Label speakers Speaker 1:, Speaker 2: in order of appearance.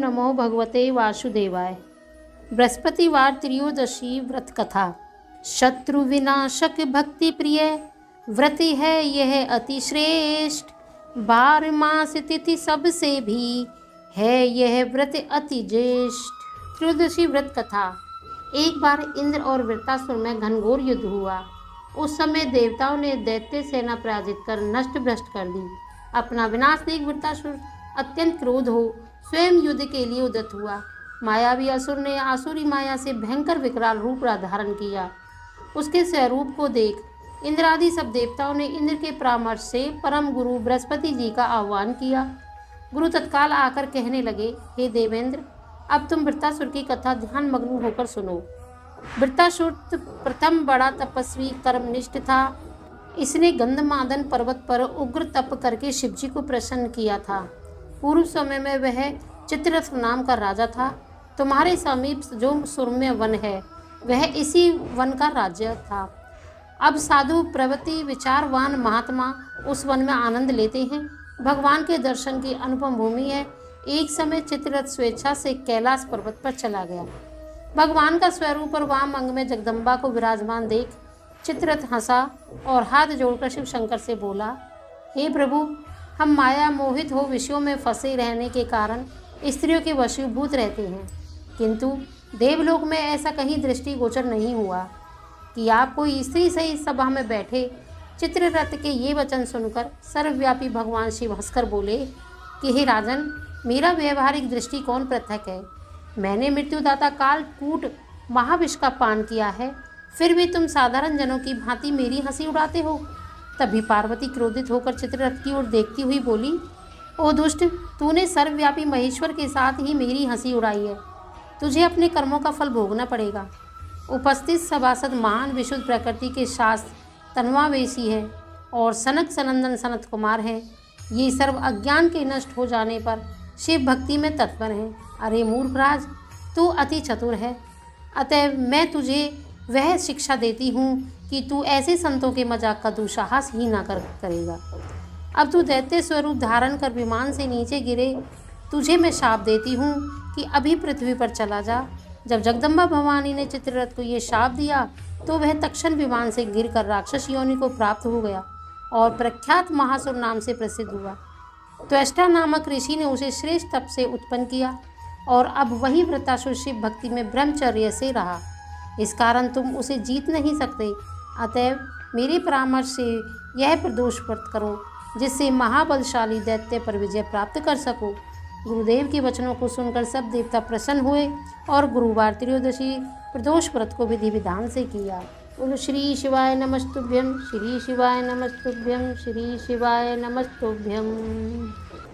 Speaker 1: नमो भगवते वासुदेवाय। बृहस्पतिवार त्रयोदशी व्रत कथा। शत्रु विनाशक भक्ति प्रिय व्रत है यह अति श्रेष्ठ। 12 मास तिथि सबसे भी है यह व्रत अति ज्येष्ठ। त्रयोदशी व्रत कथा। एक बार इंद्र और वृत्तासुर में घनघोर युद्ध हुआ। उस समय देवताओं ने दैत्य सेना पराजित कर नष्ट भ्रष्ट कर दी। अपना विनाश देख वृत्तासुर अत्यंत क्रोध हो स्वयं युद्ध के लिए उद्यत हुआ। मायावी असुर ने आसुरी माया से भयंकर विकराल रूप धारण किया। उसके स्वरूप को देख इंद्रादि सब देवताओं ने इंद्र के परामर्श से परम गुरु बृहस्पति जी का आह्वान किया। गुरु तत्काल आकर कहने लगे, हे देवेंद्र, अब तुम वृत्तासुर की कथा ध्यान मग्न होकर सुनो। वृत्तासुर प्रथम बड़ा तपस्वी कर्मनिष्ठ था। इसने गंधमादन पर्वत पर उग्र तप करके शिवजी को प्रसन्न किया था। पूर्व समय में वह चित्ररथ नाम का राजा था। तुम्हारे समीप जो सुरम्य वन है वह इसी वन का राज्य था। अब साधु प्रवृत्ति विचारवान महात्मा उस वन में आनंद लेते हैं। भगवान के दर्शन की अनुपम भूमि है। एक समय चित्ररथ स्वेच्छा से कैलाश पर्वत पर चला गया। भगवान का स्वरूप और वाम अंग में जगदम्बा को विराजमान देख चित्ररथ हंसा और हाथ जोड़कर शिव शंकर से बोला, हे प्रभु, हम माया मोहित हो विषयों में फंसे रहने के कारण स्त्रियों के वशीभूत रहते हैं, किंतु देवलोक में ऐसा कहीं दृष्टिगोचर नहीं हुआ कि आप कोई स्त्री सही सभा में बैठे। चित्ररथ के ये वचन सुनकर सर्वव्यापी भगवान शिव हंसकर बोले कि हे राजन, मेरा व्यवहारिक दृष्टिकोण पृथक है। मैंने मृत्युदाता काल कूट महाविष का पान किया है, फिर भी तुम साधारण जनों की भांति मेरी हंसी उड़ाते हो। तभी पार्वती क्रोधित होकर चित्ररथ की ओर देखती हुई बोली, ओ दुष्ट, तूने सर्वव्यापी महेश्वर के साथ ही मेरी हंसी उड़ाई है। तुझे अपने कर्मों का फल भोगना पड़ेगा। उपस्थित सभासद महान विशुद्ध प्रकृति के शास्त्र तन्वावेशी है और सनक सनंदन सनत कुमार हैं। ये सर्व अज्ञान के नष्ट हो जाने पर शिव भक्ति में तत्पर हैं। अरे मूर्खराज, तू अति चतुर है, अतः मैं तुझे वह शिक्षा देती हूँ कि तू ऐसे संतों के मजाक का दुस्साहस ही ना करेगा। अब तू दैत्य स्वरूप धारण कर विमान से नीचे गिरे। तुझे मैं शाप देती हूँ कि अभी पृथ्वी पर चला जा। जब जगदम्बा भवानी ने चित्ररथ को ये शाप दिया तो वह तक्षण विमान से गिरकर राक्षस योनि को प्राप्त हो गया और प्रख्यात महासुर नाम से प्रसिद्ध हुआ। त्वष्टा नामक ऋषि ने उसे श्रेष्ठ तप से उत्पन्न किया और अब वही वृत्तासुर शिव भक्ति में ब्रह्मचर्य से रहा। इस कारण तुम उसे जीत नहीं सकते। अतएव मेरे परामर्श से यह प्रदोष व्रत करो जिससे महाबलशाली दैत्य पर विजय प्राप्त कर सको। गुरुदेव के वचनों को सुनकर सब देवता प्रसन्न हुए और गुरुवार त्रयोदशी प्रदोष व्रत को विधि विधान से किया। बोलो श्री शिवाय नमस्तुभ्यं, श्री शिवाय नमस्तुभ्यं, श्री शिवाय नमस्तुभ्यं।